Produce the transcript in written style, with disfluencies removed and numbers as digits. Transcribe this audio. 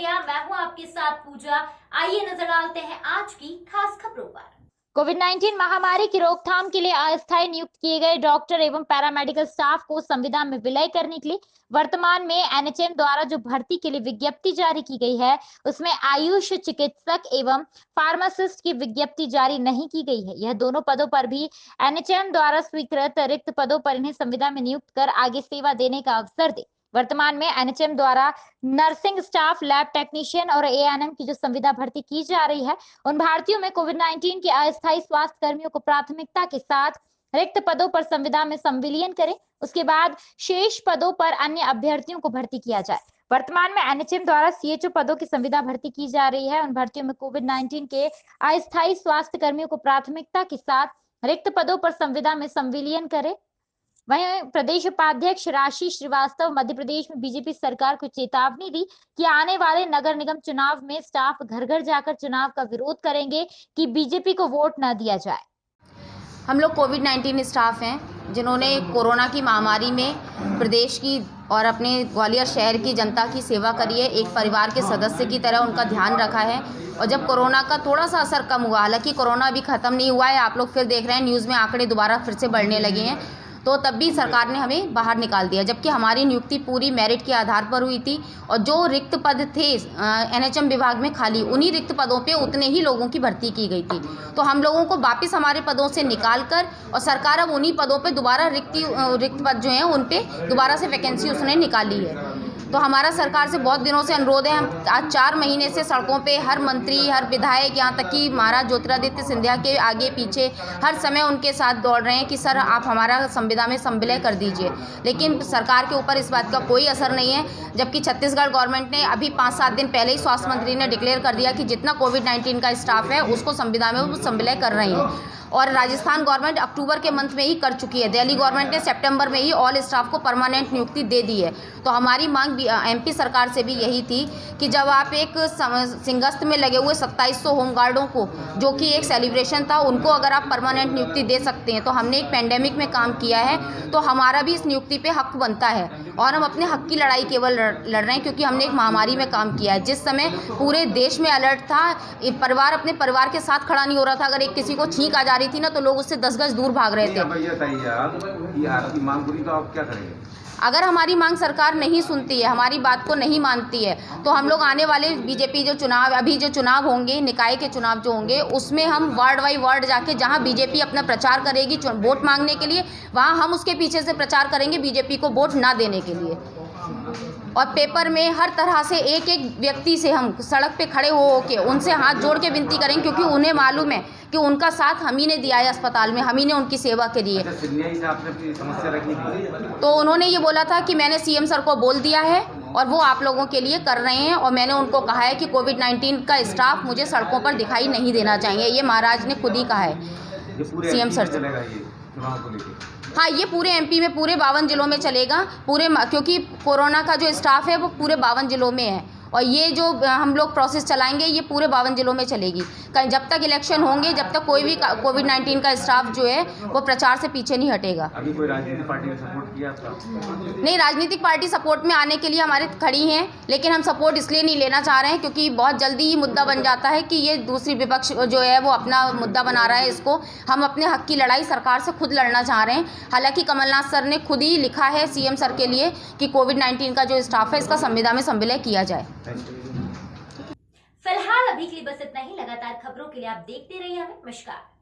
गया। मैं हूं आपके साथ पूजा। आइए नजर डालते हैं आज की खास खबरों पर। कोविड-19 महामारी की रोकथाम के लिए अस्थायी नियुक्त किए गए डॉक्टर एवं पैरामेडिकल स्टाफ को संविदा में विलय करने के लिए वर्तमान में एनएचएम द्वारा जो भर्ती के लिए विज्ञप्ति जारी की गई है, उसमें आयुष चिकित्सक एवं फार्मासिस्ट की विज्ञप्ति जारी नहीं की गई है। यह दोनों पदों पर भी एनएचएम द्वारा स्वीकृत रिक्त पदों पर इन्हें संविदा में नियुक्त कर आगे सेवा देने का अवसर दे। वर्तमान में एनएचएम द्वारा नर्सिंग स्टाफ, लैब टेक्नीशियन और एएनएम की जो संविदा भर्ती की जा रही है, उन भारतीयों में कोविड-19 के अस्थायी स्वास्थ्य कर्मियों को प्राथमिकता के साथ रिक्त पदों पर संविदा में संविलियन करें। उसके बाद शेष पदों पर अन्य अभ्यर्थियों को भर्ती किया जाए। वर्तमान में एनएचएम द्वारा सीएचओ पदों की संविदा भर्ती की जा रही है। उन भर्तियों में कोविड-19 के अस्थायी स्वास्थ्य कर्मियों को प्राथमिकता के साथ रिक्त पदों पर संविदा में संविलियन करें। वहीं प्रदेश उपाध्यक्ष राशि श्रीवास्तव मध्य प्रदेश में बीजेपी सरकार को चेतावनी दी कि आने वाले नगर निगम चुनाव में स्टाफ घर घर जाकर चुनाव का विरोध करेंगे कि बीजेपी को वोट न दिया जाए। हम लोग कोविड-19 स्टाफ हैं जिन्होंने कोरोना की महामारी में प्रदेश की और अपने ग्वालियर शहर की जनता की सेवा करी है। एक परिवार के सदस्य की तरह उनका ध्यान रखा है। और जब कोरोना का थोड़ा सा असर कम हुआ, हालांकि कोरोना अभी ख़त्म नहीं हुआ है, आप लोग फिर देख रहे हैं न्यूज़ में आंकड़े दोबारा फिर से बढ़ने लगे हैं, तो तब भी सरकार ने हमें बाहर निकाल दिया, जबकि हमारी नियुक्ति पूरी मेरिट के आधार पर हुई थी। और जो रिक्त पद थे एनएचएम विभाग में खाली, उन्हीं रिक्त पदों पे उतने ही लोगों की भर्ती की गई थी। तो हम लोगों को वापस हमारे पदों से निकाल कर और सरकार अब उन्हीं पदों पे दोबारा रिक्त पद जो हैं उन पे दोबारा से वैकेंसी उसने निकाली है। तो हमारा सरकार से बहुत दिनों से अनुरोध है। हम आज 4 महीने से सड़कों पे हर मंत्री, हर विधायक, यहाँ तक कि महाराज ज्योतिरादित्य सिंधिया के आगे पीछे हर समय उनके साथ दौड़ रहे हैं कि सर आप हमारा संविदा में संविलय कर दीजिए, लेकिन सरकार के ऊपर इस बात का कोई असर नहीं है। जबकि छत्तीसगढ़ गवर्नमेंट ने अभी 5-7 दिन पहले ही स्वास्थ्य मंत्री ने डिक्लेयर कर दिया कि जितना कोविड-19 का स्टाफ है उसको संविदा में वो संविलय कर रही है। और राजस्थान गवर्नमेंट अक्टूबर के मंथ में ही कर चुकी है। दिल्ली गवर्नमेंट ने सितंबर में ही ऑल स्टाफ को परमानेंट नियुक्ति दे दी है। तो हमारी मांग एमपी सरकार से भी यही थी कि जब आप एक सिंगस्त में लगे हुए 2700 होमगार्डों को, जो कि एक सेलिब्रेशन था, उनको अगर आप परमानेंट नियुक्ति दे सकते हैं, तो हमने एक पेंडेमिक में काम किया है, तो हमारा भी इस नियुक्ति पे हक बनता है। और हम अपने हक की लड़ाई केवल लड़ रहे हैं क्योंकि हमने एक महामारी में काम किया है। जिस समय पूरे देश में अलर्ट था, परिवार अपने परिवार के साथ खड़ा नहीं हो रहा था। अगर एक किसी को छींक आ जा रही थी ना, तो लोग उससे 10 गज दूर भाग रहे थे। अगर हमारी मांग सरकार नहीं सुनती है, हमारी बात को नहीं मानती है, तो हम लोग आने वाले बीजेपी जो चुनाव, अभी जो चुनाव होंगे, निकाय के चुनाव जो होंगे, उसमें हम वार्ड बाई वार्ड जाके जहां बीजेपी अपना प्रचार करेगी वोट मांगने के लिए, वहां हम उसके पीछे से प्रचार करेंगे बीजेपी को वोट ना देने के लिए। और पेपर में हर तरह से एक एक व्यक्ति से हम सड़क पे खड़े हो के उनसे हाथ जोड़ के विनती करेंगे, क्योंकि उन्हें मालूम है कि उनका साथ हम ही ने दिया है अस्पताल में, हम ही ने उनकी सेवा करी है। तो उन्होंने ये बोला था कि मैंने सीएम सर को बोल दिया है और वो आप लोगों के लिए कर रहे हैं, और मैंने उनको कहा है कि कोविड-19 का स्टाफ मुझे सड़कों पर दिखाई नहीं देना चाहिए। ये महाराज ने खुद ही कहा है सीएम सर से। हाँ, ये पूरे एमपी में पूरे 52 जिलों में चलेगा, क्योंकि कोरोना का जो स्टाफ है वो पूरे 52 जिलों में है। और ये जो हम लोग प्रोसेस चलाएंगे ये पूरे 52 जिलों में चलेगी। कहीं जब तक इलेक्शन होंगे, जब तक कोई भी कोविड-19 का स्टाफ जो है वो प्रचार से पीछे नहीं हटेगा। अभी कोई राजनीतिक पार्टी ने सपोर्ट किया आपका? नहीं, राजनीतिक पार्टी सपोर्ट में आने के लिए हमारे खड़ी हैं, लेकिन हम सपोर्ट इसलिए नहीं लेना चाह रहे हैं क्योंकि बहुत जल्दी ही मुद्दा बन जाता है कि ये दूसरी विपक्ष जो है वो अपना मुद्दा बना रहा है इसको। हम अपने हक की लड़ाई सरकार से खुद लड़ना चाह रहे हैं। हालांकि कमलनाथ सर ने खुद ही लिखा है सीएम सर के लिए कि कोविड-19 का जो स्टाफ है इसका संविदा में संविलय किया जाए। फिलहाल अभी के लिए बस इतना ही। लगातार खबरों के लिए आप देखते रहिए हमें। नमस्कार।